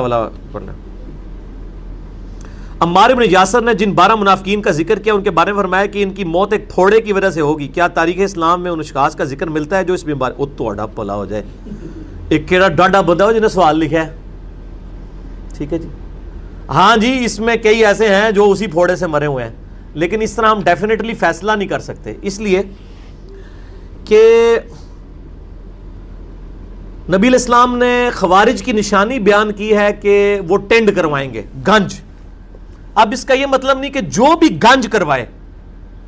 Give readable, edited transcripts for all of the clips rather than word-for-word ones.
والا پڑھنا. عمار بن یاسر نے جن 12 منافقین کا ذکر کیا ان کے بارے میں فرمایا کہ ان کی موت ایک پھوڑے کی وجہ سے ہوگی. کیا تاریخ اسلام میں ان اشخاص کا ذکر ملتا ہے جو اس بیماری او توڑا پلا ہو جائے. ایک کیڑا ڈاڈا بندہ ہو جنہیں سوال لکھا ہے. ٹھیک ہے جی, ہاں جی اس میں کئی ایسے ہیں جو اسی پھوڑے سے مرے ہوئے ہیں, لیکن اس طرح ہم ڈیفینیٹلی فیصلہ نہیں کر سکتے, اس لیے کہ نبی علیہ السلام نے خوارج کی نشانی بیان کی ہے کہ وہ ٹینڈ کروائیں گے, گنج. اب اس کا یہ مطلب نہیں کہ جو بھی گنج کروائے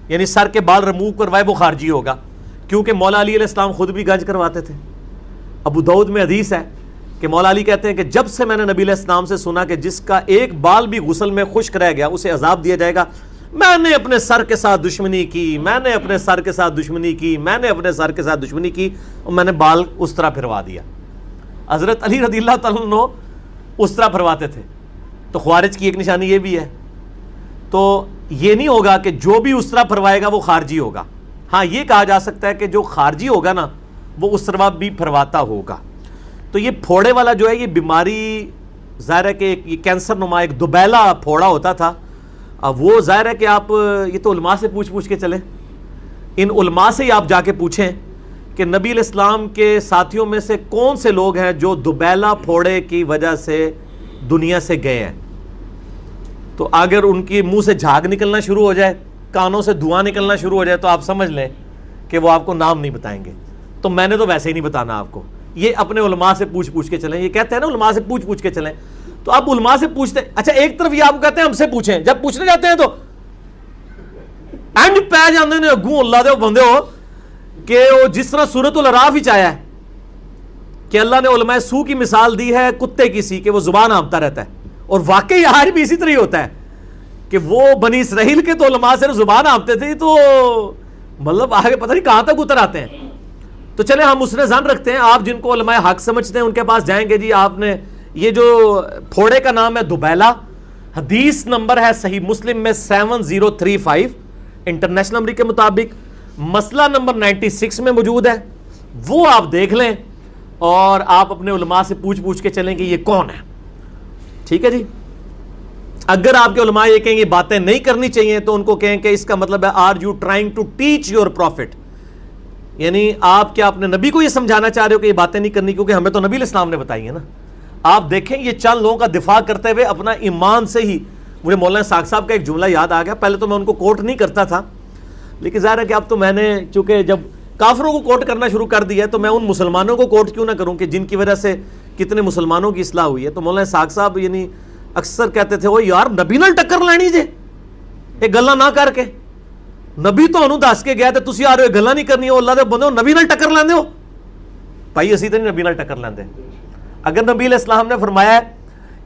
یعنی سر کے بال ریموو کروائے وہ خارجی ہوگا, کیونکہ مولا علی علیہ السلام خود بھی گنج کرواتے تھے. ابو داؤد میں حدیث ہے کہ مولا علی کہتے ہیں کہ جب سے میں نے نبی علیہ السلام سے سنا کہ جس کا ایک بال بھی غسل میں خشک رہ گیا اسے عذاب دیا جائے گا, میں نے اپنے سر کے ساتھ دشمنی کی, میں نے اپنے سر کے ساتھ دشمنی کی, میں نے اپنے سر کے ساتھ دشمنی کی, اور میں نے بال اس طرح پھروا دیا. حضرت علی رضی اللہ تعالیٰ عنہ اس طرح پھرواتے تھے. تو خوارج کی ایک نشانی یہ بھی ہے. تو یہ نہیں ہوگا کہ جو بھی اس طرح پھروائے گا وہ خارجی ہوگا. ہاں یہ کہا جا سکتا ہے کہ جو خارجی ہوگا نا وہ اس طرح بھی پھرواتا ہوگا. تو یہ پھوڑے والا جو ہے یہ بیماری ظاہر ہے کہ یہ کینسر نما ایک دوبیلا پھوڑا ہوتا تھا. اب وہ ظاہر ہے کہ آپ یہ تو علماء سے پوچھ کے چلیں, ان علماء سے ہی آپ جا کے پوچھیں کہ نبی علیہ السلام کے ساتھیوں میں سے کون سے لوگ ہیں جو دوبیلا پھوڑے کی وجہ سے دنیا سے گئے ہیں. تو اگر ان کی منہ سے جھاگ نکلنا شروع ہو جائے, کانوں سے دھواں نکلنا شروع ہو جائے, تو آپ سمجھ لیں کہ وہ آپ کو نام نہیں بتائیں گے. تو میں نے تو ویسے ہی نہیں بتانا آپ کو, یہ اپنے علماء سے پوچھ کے چلیں. یہ کہتے ہیں نا علماء سے پوچھ کے چلیں, تو آپ علماء سے پوچھتے. اچھا ایک طرف یہ آپ کہتے ہیں ہم سے پوچھیں, جب پوچھنے جاتے ہیں تو اینڈ پہ جاندے نے اگوں اللہ دے بندے ہو کہ وہ جس طرح سورۃ الاعراف ہی آیا ہے کہ اللہ نے علماء سو کی مثال دی ہے کتے کی سی کہ وہ زبان ہانپتا رہتا ہے, اور واقعی آج بھی اسی طرح ہی ہوتا ہے کہ وہ بنی اسرائیل کے تو علماء سے زبان ہانپتے تھے, تو مطلب آگے پتہ نہیں کہاں تک اتر آتے ہیں. تو چلے ہم اس نے ظن رکھتے ہیں, آپ جن کو علماء حق سمجھتے ہیں ان کے پاس جائیں گے. جی آپ نے یہ جو پھوڑے کا نام ہے دوبیلا, حدیث نمبر ہے صحیح مسلم میں 7035, انٹرنیشنل نمبر کے مطابق مسئلہ نمبر 96 میں موجود ہے. وہ آپ دیکھ لیں اور آپ اپنے علماء سے پوچھ کے چلیں کہ یہ کون ہے. ٹھیک ہے جی. اگر آپ کے علماء یہ کہیں گے باتیں نہیں کرنی چاہیے تو ان کو کہیں کہ اس کا مطلب ہے are you trying to teach your prophet, یعنی آپ کیا اپنے نبی کو یہ سمجھانا چاہ رہے ہو کہ یہ باتیں نہیں کرنی, کیونکہ ہمیں تو نبی علیہ السلام نے بتائی ہیں نا. آپ دیکھیں یہ چند لوگوں کا دفاع کرتے ہوئے اپنا ایمان سے ہی, مجھے مولانا ساق صاحب کا ایک جملہ یاد آ گیا. پہلے تو میں ان کو کوٹ نہیں کرتا تھا, لیکن ظاہر ہے کہ اب تو میں نے چونکہ جب کافروں کو کوٹ کرنا شروع کر دیا تو میں ان مسلمانوں کو کوٹ کیوں نہ کروں کہ جن کی وجہ سے کتنے مسلمانوں کی اصلاح ہوئی ہے. تو مولانا ساق صاحب یعنی اکثر کہتے تھے وہ یار نبی نال ٹکر لینی جے, یہ گلاں نہ کر کے, نبی تانوں دس کے گیا تے تسی آ رہے ہو گلاں نہیں کرنی, اللہ دے بندے نبی نال ٹکر لیندے ہو. بھائی اسی تے نہیں نبی نال ٹکر لیندے. اگر نبی علیہ السلام نے فرمایا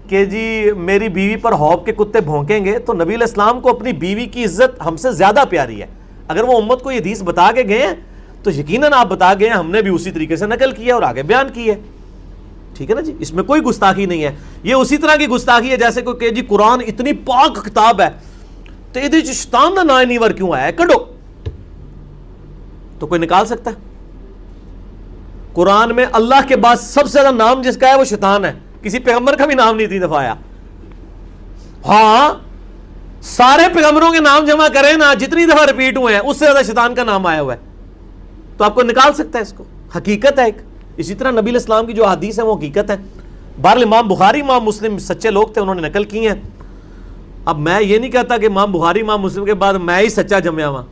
کہ جی میری بیوی پر حوض کے کتے بھونکیں گے, تو نبی علیہ السلام کو اپنی بیوی کی عزت ہم سے زیادہ پیاری ہے. اگر وہ امت کو یہ حدیث بتا کے گئے ہیں تو یقیناً آپ بتا گئے ہیں, ہم نے بھی اسی طریقے سے نقل کیا اور آگے بیان کی ہے. ٹھیک ہے نا جی, اس میں کوئی گستاخی نہیں ہے. یہ اسی طرح کی گستاخی ہے جیسے کوئی کہ جی قرآن اتنی پاک کتاب ہے تو یہ شیطان کا نام نیور کیوں آیا ہے, کڈو. تو کوئی نکال سکتا ہے؟ قرآن میں اللہ کے بعد سب سے زیادہ نام جس کا ہے وہ شیطان ہے, کسی پیغمبر کا بھی نام نہیں 3 دفعہ آیا. ہاں سارے پیغمبروں کے نام جمع کریں نا, جتنی دفعہ ریپیٹ ہوئے ہیں اس سے زیادہ شیطان کا نام آیا ہوا ہے. تو آپ کو نکال سکتا ہے اس کو, حقیقت ہے ایک. اسی طرح نبی علیہ السلام کی جو حدیث ہے وہ حقیقت ہے. بہرحال امام بخاری امام مسلم سچے لوگ تھے, انہوں نے نقل کی ہیں. اب میں یہ نہیں کہتا کہ امام بخاری امام مسلم کے بعد میں ہی سچا جمیا ہوا,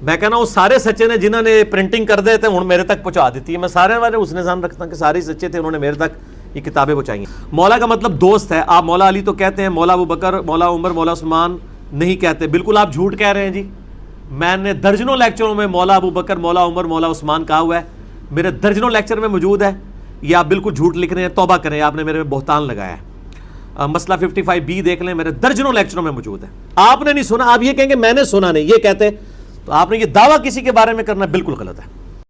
میں کہنا وہ سارے سچے نے جنہوں نے پرنٹنگ کر دے تھے ہوں میرے تک پہنچا دیتی ہے. میں سارے والے اس نے ظن رکھتا ہوں کہ سارے سچے تھے, انہوں نے میرے تک یہ کتابیں پہنچائی ہیں. مولا کا مطلب دوست ہے. آپ مولا علی تو کہتے ہیں, مولا ابو بکر, مولا عمر, مولا عثمان نہیں کہتے. بالکل آپ جھوٹ کہہ رہے ہیں جی. میں نے درجنوں لیکچروں میں مولا ابو بکر, مولا عمر, مولا عثمان کہا ہوا ہے, میرے درجنوں لیکچر میں موجود ہے. یہ آپ بالکل جھوٹ لکھ رہے ہیں, توبہ کریں, آپ نے میرے میں بہتان لگایا ہے. مسئلہ 55B دیکھ لیں, میرے درجنوں لیکچروں میں موجود ہے. آپ نے نہیں سنا, آپ یہ کہیں گے میں نے سنا نہیں, یہ کہتے تو آپ نے یہ دعویٰ کسی کے بارے میں کرنا بالکل غلط ہے.